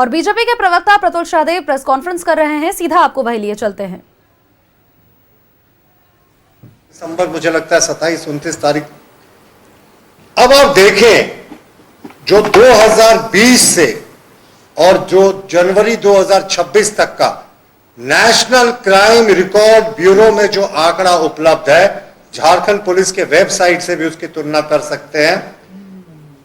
और बीजेपी के प्रवक्ता प्रतुल शाहदेव प्रेस कॉन्फ्रेंस कर रहे हैं, सीधा आपको वही लिए चलते हैं। दिसंबर मुझे लगता है 27-29 तारीख। अब आप देखें जो 2020 से और जो जनवरी 2026 तक का नेशनल क्राइम रिकॉर्ड ब्यूरो में जो आंकड़ा उपलब्ध है, झारखंड पुलिस के वेबसाइट से भी उसकी तुलना कर सकते हैं।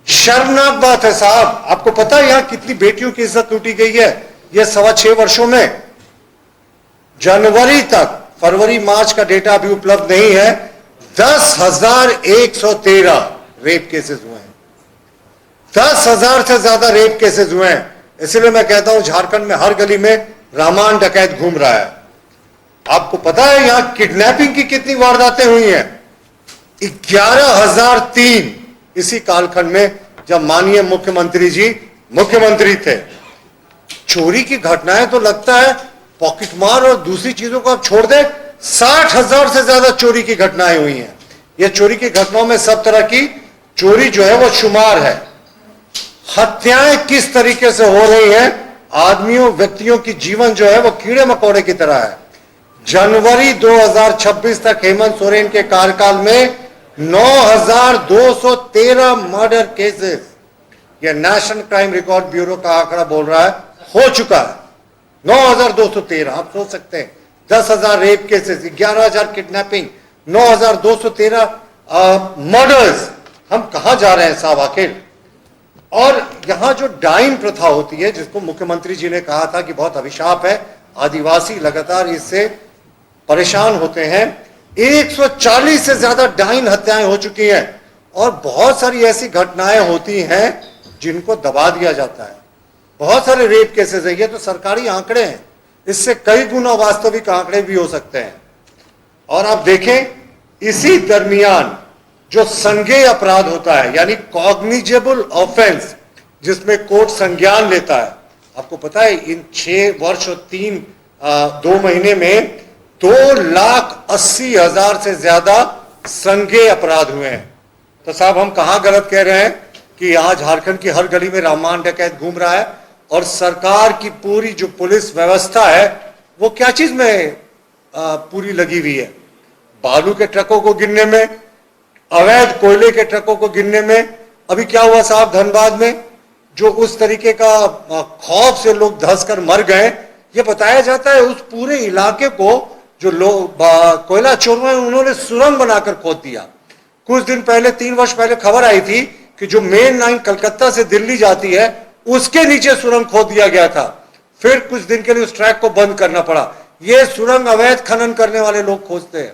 शर्मनाक बात है साहब। आपको पता है यहां कितनी बेटियों की इज्जत लूटी गई है ये 6.25 वर्षों में। जनवरी तक, फरवरी मार्च का डेटा अभी उपलब्ध नहीं है, 10,113 रेप केसेस हुए हैं। 10,000 से ज्यादा रेप केसेस हुए हैं। इसलिए मैं कहता हूं झारखंड में हर गली में रामान डकैत घूम रहा है। आपको पता है यहां किडनैपिंग की कितनी वारदातें हुई हैं? 11,003 इसी कालखंड में जब माननीय मुख्यमंत्री जी मुख्यमंत्री थे। चोरी की घटनाएं तो लगता है पॉकेटमार और दूसरी चीजों को आप छोड़ दें, 60,000 से ज्यादा चोरी की घटनाएं हुई हैं। यह चोरी की घटनाओं में सब तरह की चोरी जो है वो शुमार है। हत्याएं किस तरीके से हो रही हैं, आदमियों व्यक्तियों की जीवन जो है वो कीड़े मकोड़े की तरह है। जनवरी 2026 तक हेमंत सोरेन के कार्यकाल में 9,213 मर्डर केसेस, यह नेशनल क्राइम रिकॉर्ड ब्यूरो का आंकड़ा बोल रहा है, हो चुका है। 9,213, आप सोच सकते हैं, 10,000 रेप केसेस, 11,000 किडनैपिंग, 9,213 मर्डर्स। हम कहां जा रहे हैं साहब आखिर? और यहां जो डाइन प्रथा होती है, जिसको मुख्यमंत्री जी ने कहा था कि बहुत अभिशाप है, आदिवासी लगातार इससे परेशान होते हैं। 140 से ज्यादा डाइन हत्याएं हो चुकी हैं और बहुत सारी ऐसी घटनाएं होती हैं जिनको दबा दिया जाता है। बहुत सारे रेप केसेस है, ये तो सरकारी आंकड़े हैं, इससे कई गुना वास्तविक आंकड़े भी हो सकते हैं। और आप देखें इसी दरमियान जो संज्ञेय अपराध होता है, यानी कॉग्निजेबल ऑफेंस, जिसमें कोर्ट संज्ञान लेता है, आपको पता है इन 6 वर्ष और 2 महीने में 2,80,000 से ज्यादा संज्ञेय अपराध हुए हैं। तो साहब हम कहां गलत कह रहे हैं कि यहां झारखंड की हर गली में रामान डकैत घूम रहा है और सरकार की पूरी जो पुलिस व्यवस्था है वो क्या चीज में पूरी लगी हुई है? बालू के ट्रकों को गिनने में, अवैध कोयले के ट्रकों को गिनने में। अभी क्या हुआ साहब धनबाद में, जो उस तरीके का खौफ से लोग धंस कर मर गए। ये बताया जाता है उस पूरे इलाके को जो लोग कोयला चोरों हैं उन्होंने सुरंग बनाकर खोद दिया। कुछ दिन पहले, 3 वर्ष पहले खबर आई थी कि जो मेन लाइन कलकत्ता से दिल्ली जाती है उसके नीचे सुरंग खोद दिया गया था। फिर कुछ दिन के लिए उस ट्रैक को बंद करना पड़ा। ये सुरंग अवैध खनन करने वाले लोग खोदते हैं।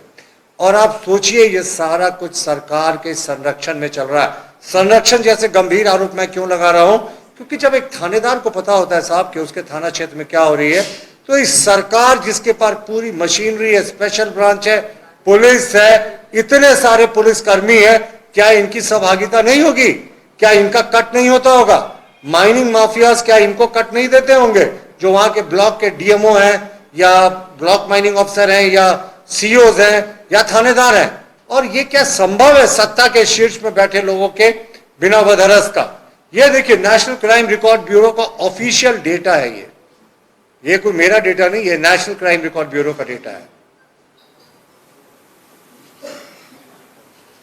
और आप सोचिए ये सारा कुछ सरकार के संरक्षण में चल रहा है। संरक्षण जैसे गंभीर आरोप मैं क्यों लगा रहा हूं? क्योंकि जब एक थानेदार को पता होता है साहब कि उसके थाना क्षेत्र में क्या हो रही है, तो इस सरकार जिसके पास पूरी मशीनरी है, स्पेशल ब्रांच है, पुलिस है, इतने सारे पुलिसकर्मी है, क्या इनकी सहभागिता नहीं होगी? क्या इनका कट नहीं होता होगा? माइनिंग माफियाज क्या इनको कट नहीं देते होंगे? जो वहां के ब्लॉक के डीएमओ हैं या ब्लॉक माइनिंग अफसर हैं या सीओज हैं या थानेदार हैं। और ये क्या संभव है सत्ता के शीर्ष में बैठे लोगों के बिना बदहरस का? ये देखिए नेशनल क्राइम रिकॉर्ड ब्यूरो का ऑफिशियल डेटा है। ये कोई मेरा डेटा नहीं, ये नेशनल क्राइम रिकॉर्ड ब्यूरो का डेटा है।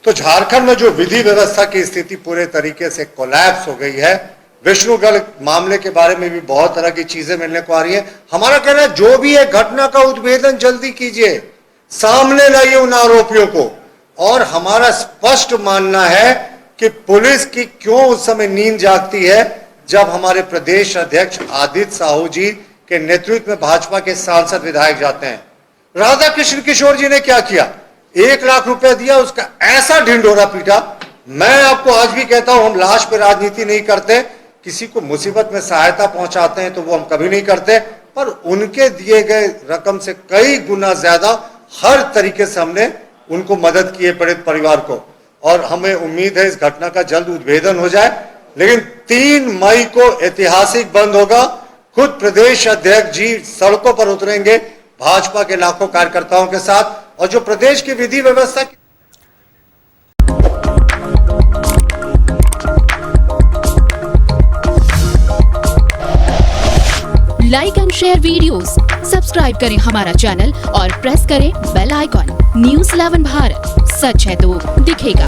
तो झारखंड में जो विधि व्यवस्था की स्थिति पूरे तरीके से कोलैप्स हो गई है। विष्णुगढ़ मामले के बारे में भी बहुत तरह की चीजें मिलने को आ रही है। हमारा कहना है जो भी है घटना का उद्भेदन जल्दी कीजिए, सामने लाइए उन आरोपियों को। और हमारा स्पष्ट मानना है कि पुलिस की क्यों उस समय नींद जागती है जब हमारे प्रदेश अध्यक्ष आदित्य साहू जी के नेतृत्व में भाजपा के सांसद विधायक जाते हैं। राधा कृष्ण किशोर जी ने क्या किया? 1 लाख रुपए दिया, उसका ऐसा ढिंढोरा पीटा। मैं आपको आज भी कहता हूं हम लाश पे राजनीति नहीं करते, किसी को मुसीबत में सहायता पहुंचाते हैं तो वो हम कभी नहीं करते, पर उनके दिए गए रकम से कई गुना ज्यादा हर तरीके से हमने उनको मदद की है पीड़ित परिवार को। और हमें उम्मीद है इस घटना का जल्द उद्भेदन हो जाए। लेकिन 3 मई को ऐतिहासिक बंद होगा। खुद प्रदेश अध्यक्ष जी सड़कों पर उतरेंगे भाजपा के लाखों कार्यकर्ताओं के साथ। और जो प्रदेश की विधि व्यवस्था like and share videos, subscribe करें हमारा चैनल और प्रेस करें बेल आइकॉन। News 11 भारत, सच है तो दिखेगा।